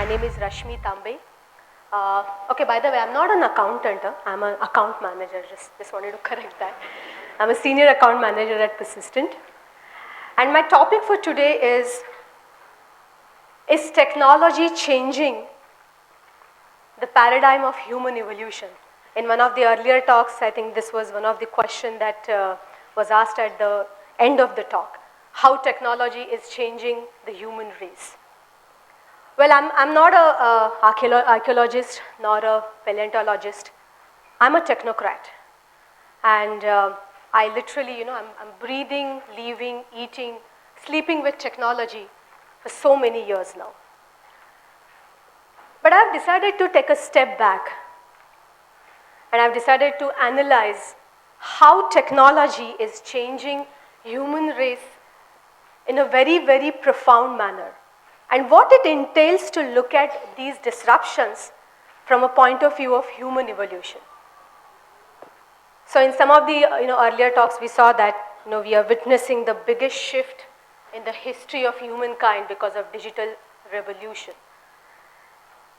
name is Rashmi Tambe. Okay, by the way, I'm not an accountant. I'm an account manager. Just wanted to correct that. I'm a senior account manager at Persistent. And my topic for today is technology changing the paradigm of human evolution? In one of the earlier talks, I think this was one of the questions that was asked at the end of the talk. How technology is changing the human race. Well, I'm not an archaeologist nor a paleontologist. I'm a technocrat. And I literally, I'm breathing, living, eating, sleeping with technology for so many years now. But I've decided to take a step back. And I've decided to analyze how technology is changing human race in a very, very profound manner. And what it entails to look at these disruptions from a point of view of human evolution. So in some of the earlier talks, we saw that we are witnessing the biggest shift in the history of humankind because of digital revolution.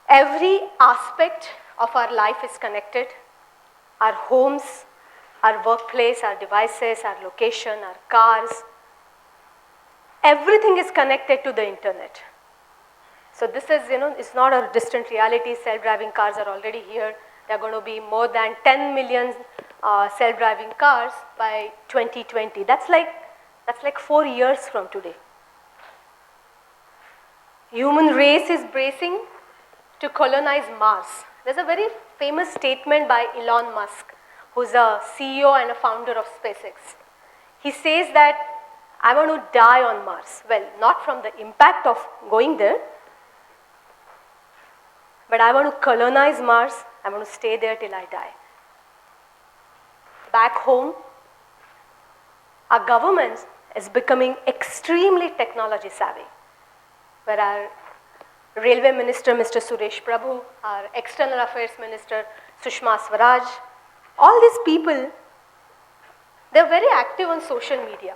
Every aspect of our life is connected. Our homes, our workplace, our devices, our location, our cars. Everything is connected to the internet. So this is, it's not a distant reality. Self-driving cars are already here. There are going to be more than 10 million self-driving cars by 2020. That's like 4 years from today. Human race is bracing to colonize Mars. There's a very famous statement by Elon Musk, who's a CEO and a founder of SpaceX. He says that I want to die on Mars. Well, not from the impact of going there, but I want to colonize Mars. I want to stay there till I die. Back home, our government is becoming extremely technology savvy, where our Railway Minister, Mr. Suresh Prabhu, our External Affairs Minister, Sushma Swaraj, all these people, they're very active on social media,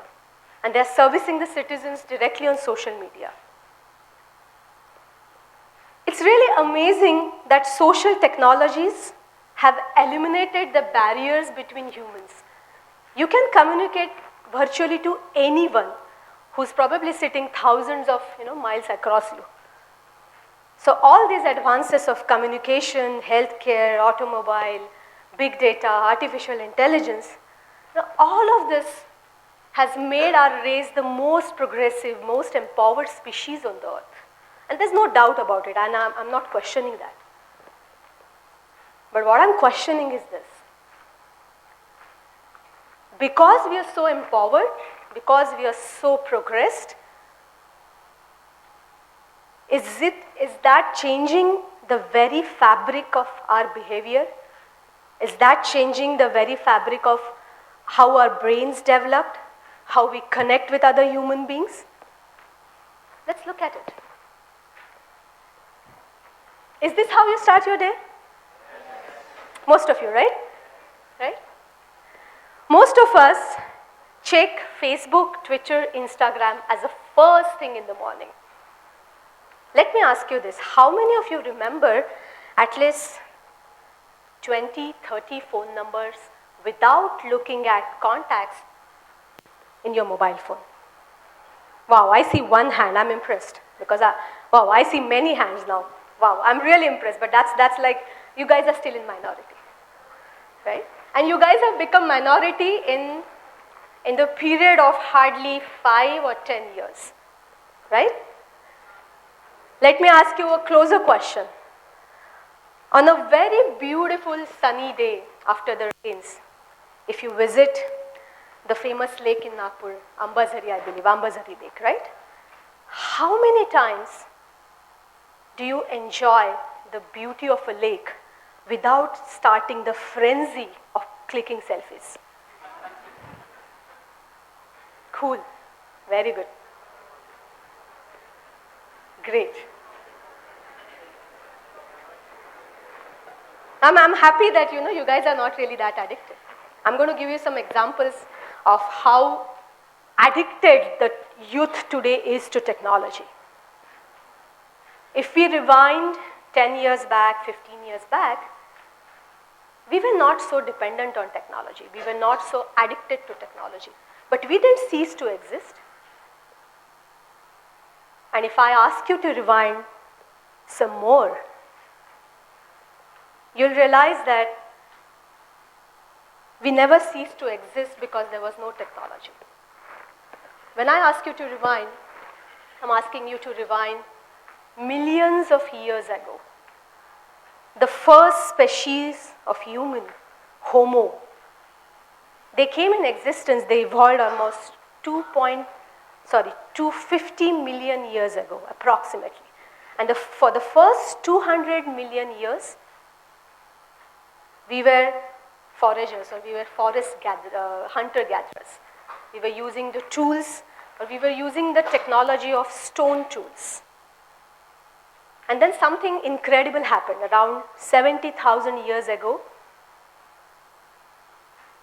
and they're servicing the citizens directly on social media. It's really amazing that social technologies have eliminated the barriers between humans. You can communicate virtually to anyone who's probably sitting thousands of miles across you. So all these advances of communication, healthcare, automobile, big data, artificial intelligence, all of this has made our race the most progressive, most empowered species on the earth. And there's no doubt about it, and I'm not questioning that. But what I'm questioning is this. Because we are so empowered, because we are so progressed, is that changing the very fabric of our behavior? Is that changing the very fabric of how our brains developed, how we connect with other human beings? Let's look at it. Is this how you start your day? Most of you, right? Right? Most of us check Facebook, Twitter, Instagram as the first thing in the morning. Let me ask you this. How many of you remember at least 20, 30 phone numbers without looking at contacts in your mobile phone? Wow, I see one hand. I'm impressed because I see many hands now. Wow, I'm really impressed, but that's like, you guys are still in minority, right? And you guys have become minority in the period of hardly 5 or 10 years, right? Let me ask you a closer question. On a very beautiful sunny day after the rains, if you visit the famous lake in Nagpur, Ambazari, I believe, Ambazari Lake, right? How many times do you enjoy the beauty of a lake without starting the frenzy of clicking selfies? Cool. Very good. Great. I'm happy that you guys are not really that addicted. I'm going to give you some examples of how addicted the youth today is to technology. If we rewind 10 years back, 15 years back, we were not so dependent on technology. We were not so addicted to technology. But we didn't cease to exist. And if I ask you to rewind some more, you'll realize that we never ceased to exist because there was no technology. When I ask you to rewind, I'm asking you to rewind millions of years ago. The first species of human, Homo, they came in existence, they evolved almost 250 million years ago, approximately. And for the first 200 million years, we were foragers, or we were hunter-gatherers. We were using the tools, or we were using the technology of stone tools. And then something incredible happened. Around 70,000 years ago,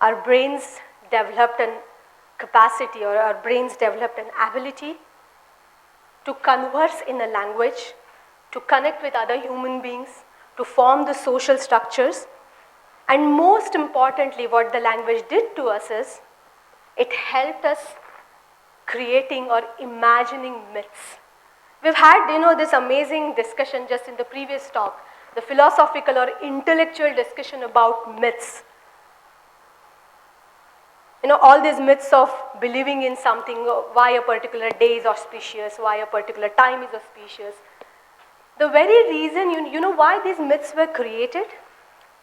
our brains developed an capacity, or our brains developed an ability to converse in a language, to connect with other human beings, to form the social structures. And most importantly, what the language did to us is, it helped us creating or imagining myths. We've had, this amazing discussion just in the previous talk, the philosophical or intellectual discussion about myths. All these myths of believing in something, why a particular day is auspicious, why a particular time is auspicious. The very reason, why these myths were created?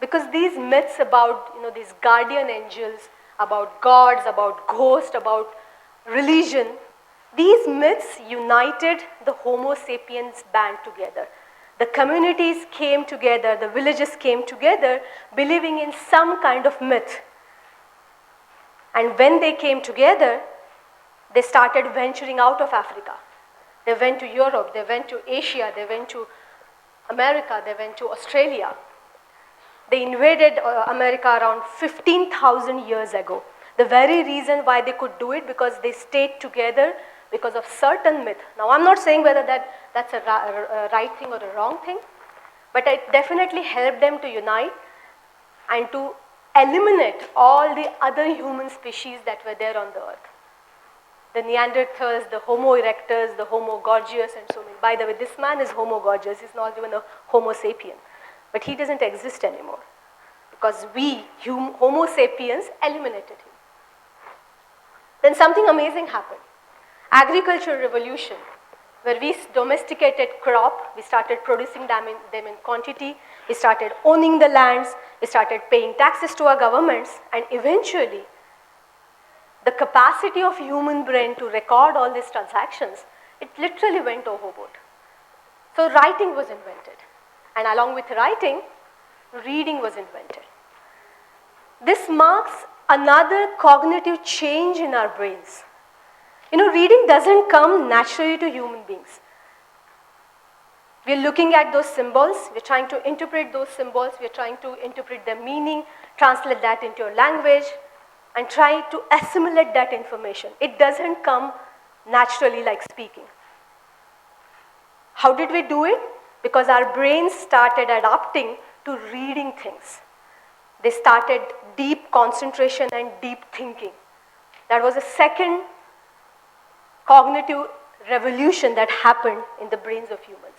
Because these myths about, these guardian angels, about gods, about ghosts, about religion, these myths united the Homo sapiens band together. The communities came together, the villages came together, believing in some kind of myth. And when they came together, they started venturing out of Africa. They went to Europe, they went to Asia, they went to America, they went to Australia. They invaded America around 15,000 years ago. The very reason why they could do it, because they stayed together because of certain myth. Now, I'm not saying whether that's a right thing or a wrong thing, but it definitely helped them to unite and to eliminate all the other human species that were there on the earth. The Neanderthals, the Homo erectus, the Homo gorgeus, and so many. By the way, this man is Homo gorgeus. He's not even a Homo sapien. But he doesn't exist anymore because we, Homo sapiens, eliminated him. Then something amazing happened. Agricultural revolution, where we domesticated crop, we started producing them in quantity, we started owning the lands, we started paying taxes to our governments, and eventually, the capacity of human brain to record all these transactions, it literally went overboard. So writing was invented. And along with writing, reading was invented. This marks another cognitive change in our brains. Reading doesn't come naturally to human beings. We're looking at those symbols, we're trying to interpret those symbols, we're trying to interpret their meaning, translate that into your language, and try to assimilate that information. It doesn't come naturally like speaking. How did we do it? Because our brains started adapting to reading things. They started deep concentration and deep thinking. That was the second cognitive revolution that happened in the brains of humans.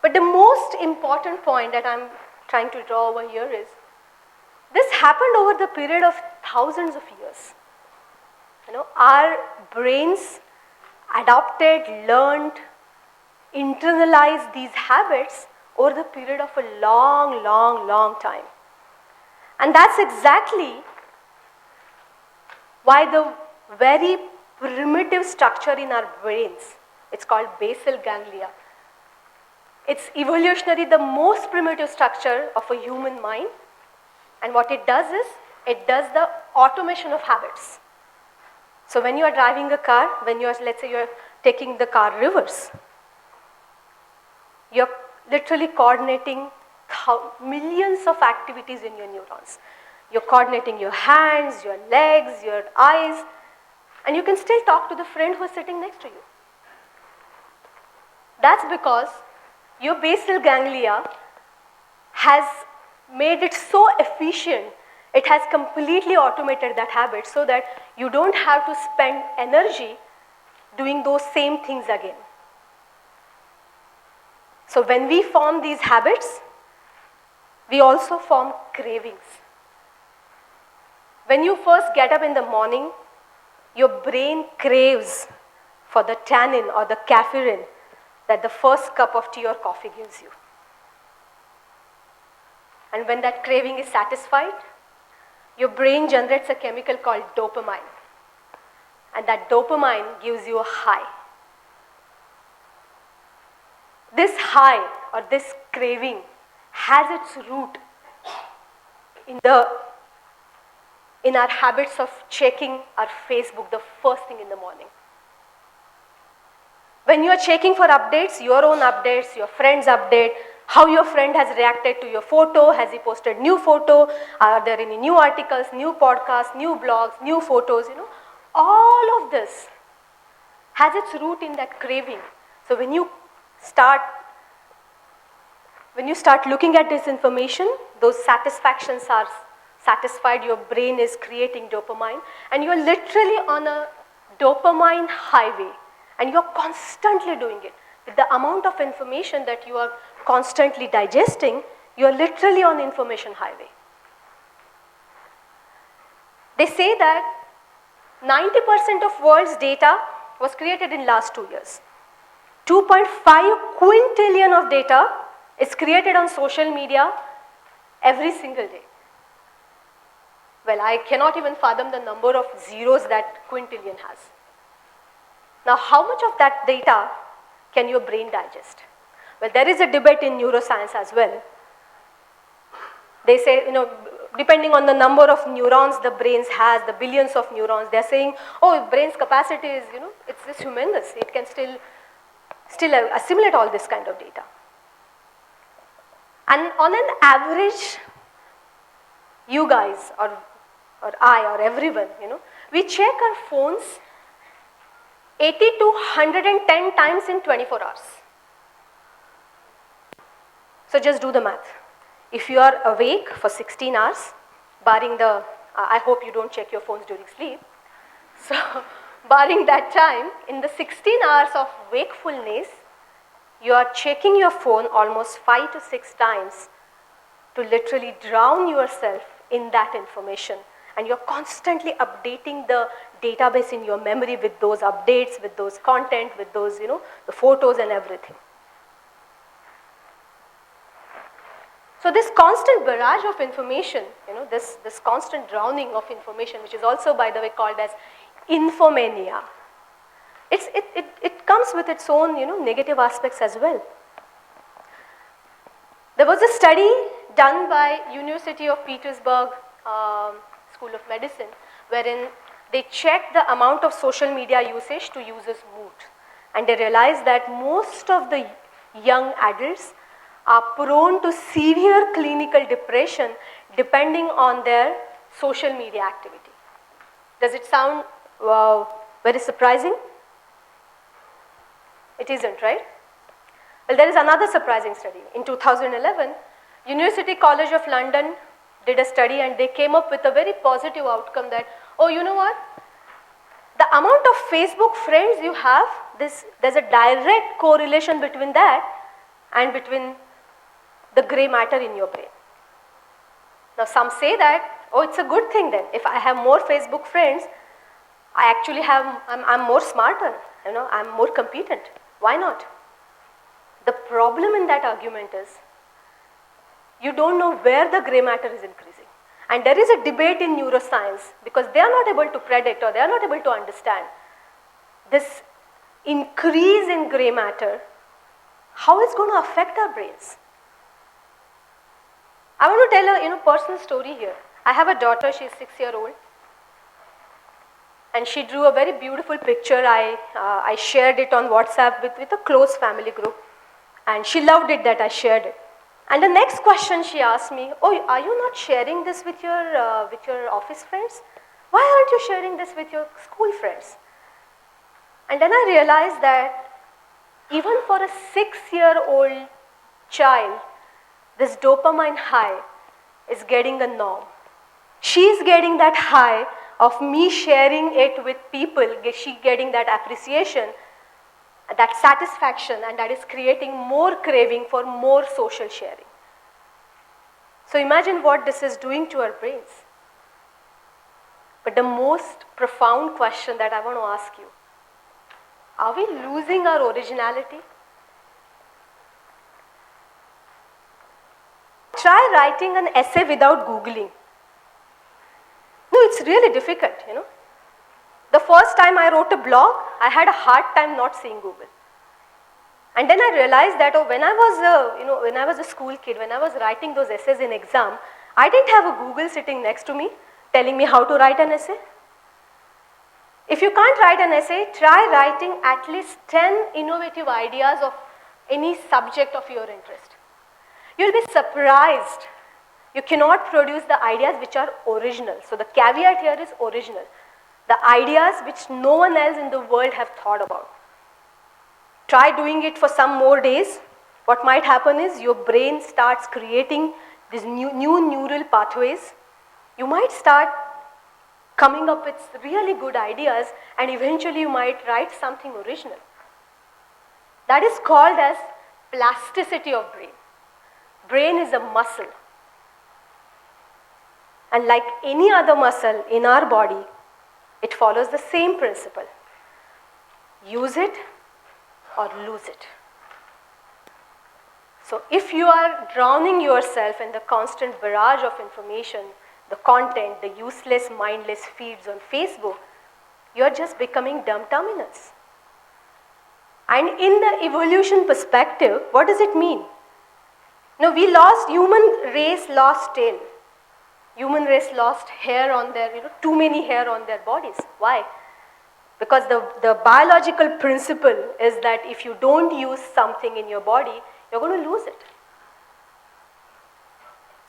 But the most important point that I'm trying to draw over here is, this happened over the period of thousands of years. Our brains adopted, learned, internalized these habits over the period of a long, long, long time. And that's exactly why the very primitive structure in our brains, it's called basal ganglia. It's evolutionary the most primitive structure of a human mind. And what it does is, it does the automation of habits. So when you are driving a car, let's say you're taking the car reverse, you're literally coordinating millions of activities in your neurons. You're coordinating your hands, your legs, your eyes, and you can still talk to the friend who's sitting next to you. That's because your basal ganglia has made it so efficient, it has completely automated that habit so that you don't have to spend energy doing those same things again. So when we form these habits, we also form cravings. When you first get up in the morning, your brain craves for the tannin or the caffeine that the first cup of tea or coffee gives you. And when that craving is satisfied, your brain generates a chemical called dopamine. And that dopamine gives you a high. This high or this craving has its root in our habits of checking our Facebook the first thing in the morning. When you are checking for updates, your own updates, your friend's update, how your friend has reacted to your photo, has he posted new photo, are there any new articles, new podcasts, new blogs, new photos, all of this has its root in that craving. So when you start looking at this information, those satisfactions are satisfied, your brain is creating dopamine, and you're literally on a dopamine highway, and you're constantly doing it. With the amount of information that you are constantly digesting, you're literally on information highway. They say that 90% of world's data was created in last 2 years. 2.5 quintillion of data is created on social media every single day. Well, I cannot even fathom the number of zeros that quintillion has. Now, how much of that data can your brain digest? Well, there is a debate in neuroscience as well. They say, depending on the number of neurons the brain has, the billions of neurons, they're saying, oh, brain's capacity is, it's just humongous. It can still assimilate all this kind of data. And on an average, you guys or I or everyone, we check our phones 80 to 110 times in 24 hours. So just do the math. If you are awake for 16 hours, barring I hope you don't check your phones during sleep. So barring that time, in the 16 hours of wakefulness, you are checking your phone almost 5 to 6 times to literally drown yourself in that information. And you're constantly updating the database in your memory with those updates, with those content, with those, the photos and everything. So this constant barrage of information, this constant drowning of information, which is also, by the way, called as infomania, it comes with its own, negative aspects as well. There was a study done by University of Petersburg School of Medicine, wherein they checked the amount of social media usage to users' mood. And they realized that most of the young adults are prone to severe clinical depression depending on their social media activity. Does it sound very surprising? It isn't, right? Well, there is another surprising study. In 2011, University College of London did a study and they came up with a very positive outcome that, oh, you know what? The amount of Facebook friends you have, there's a direct correlation between that and between the gray matter in your brain. Now, some say that, oh, it's a good thing then. If I have more Facebook friends, I'm more smarter, I'm more competent. Why not? The problem in that argument is, you don't know where the gray matter is increasing. And there is a debate in neuroscience because they are not able to predict or they are not able to understand this increase in gray matter, how it's going to affect our brains. I want to tell a personal story here. I have a daughter, she's 6-year-old. And she drew a very beautiful picture. I shared it on WhatsApp with a close family group. And she loved it that I shared it. And the next question she asked me, oh, are you not sharing this with your office friends? Why aren't you sharing this with your school friends? And then I realized that Even for a 6-year-old child, this dopamine high is getting a norm. She's getting that high of me sharing it with people, she getting that appreciation, that satisfaction, and that is creating more craving for more social sharing. So imagine what this is doing to our brains. But the most profound question that I want to ask you, are we losing our originality? Try writing an essay without Googling. No, it's really difficult, you know. The first time I wrote a blog, I had a hard time not seeing Google. And then I realized that when I was a school kid, when I was writing those essays in exam, I didn't have a Google sitting next to me telling me how to write an essay. If you can't write an essay, try writing at least 10 innovative ideas of any subject of your interest. You'll be surprised. You cannot produce the ideas which are original. So the caveat here is original. The ideas which no one else in the world have thought about. Try doing it for some more days. What might happen is your brain starts creating these new neural pathways. You might start coming up with really good ideas, and eventually you might write something original. That is called as plasticity of brain. Brain is a muscle. And like any other muscle in our body, it follows the same principle. Use it or lose it. So if you are drowning yourself in the constant barrage of information, the content, the useless, mindless feeds on Facebook, you are just becoming dumb terminals. And in the evolution perspective, what does it mean? Now human race lost tail. Human race lost hair on their, too many hair on their bodies. Why? Because the biological principle is that if you don't use something in your body, you're going to lose it.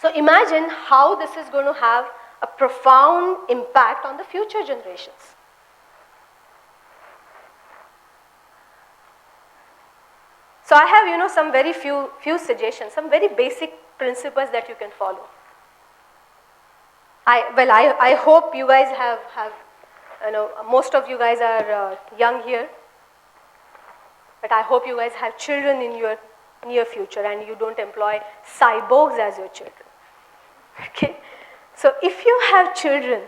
So imagine how this is going to have a profound impact on the future generations. So I have, some very few suggestions, some very basic principles that you can follow. I hope you guys have most of you guys are young here, but I hope you guys have children in your near future and you don't employ cyborgs as your children. Okay? So if you have children,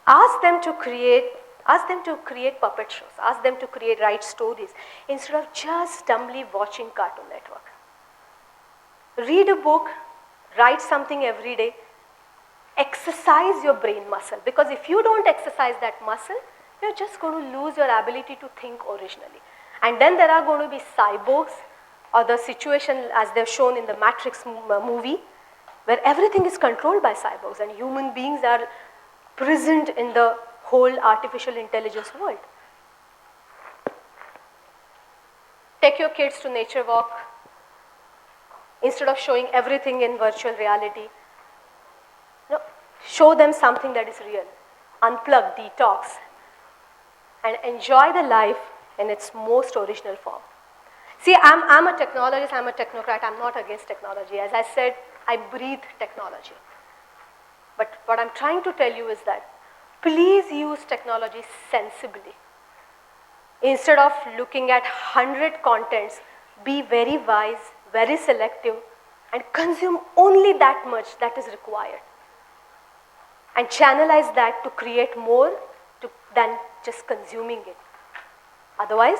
ask them to create puppet shows, ask them to write stories instead of just dumbly watching Cartoon Network. Read a book, write something every day, exercise your brain muscle, because if you don't exercise that muscle, you're just going to lose your ability to think originally. And then there are going to be cyborgs, or the situation as they're shown in the Matrix movie, where everything is controlled by cyborgs and human beings are present in the whole artificial intelligence world. Take your kids to nature walk. Instead of showing everything in virtual reality, show them something that is real. Unplug, detox, and enjoy the life in its most original form. See, I'm a technologist, I'm a technocrat, I'm not against technology. As I said, I breathe technology. But what I'm trying to tell you is that please use technology sensibly. Instead of looking at 100 contents, be very wise, very selective, and consume only that much that is required. And channelize that to create more than just consuming it. Otherwise,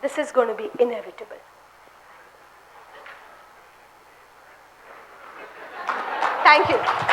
this is going to be inevitable. Thank you.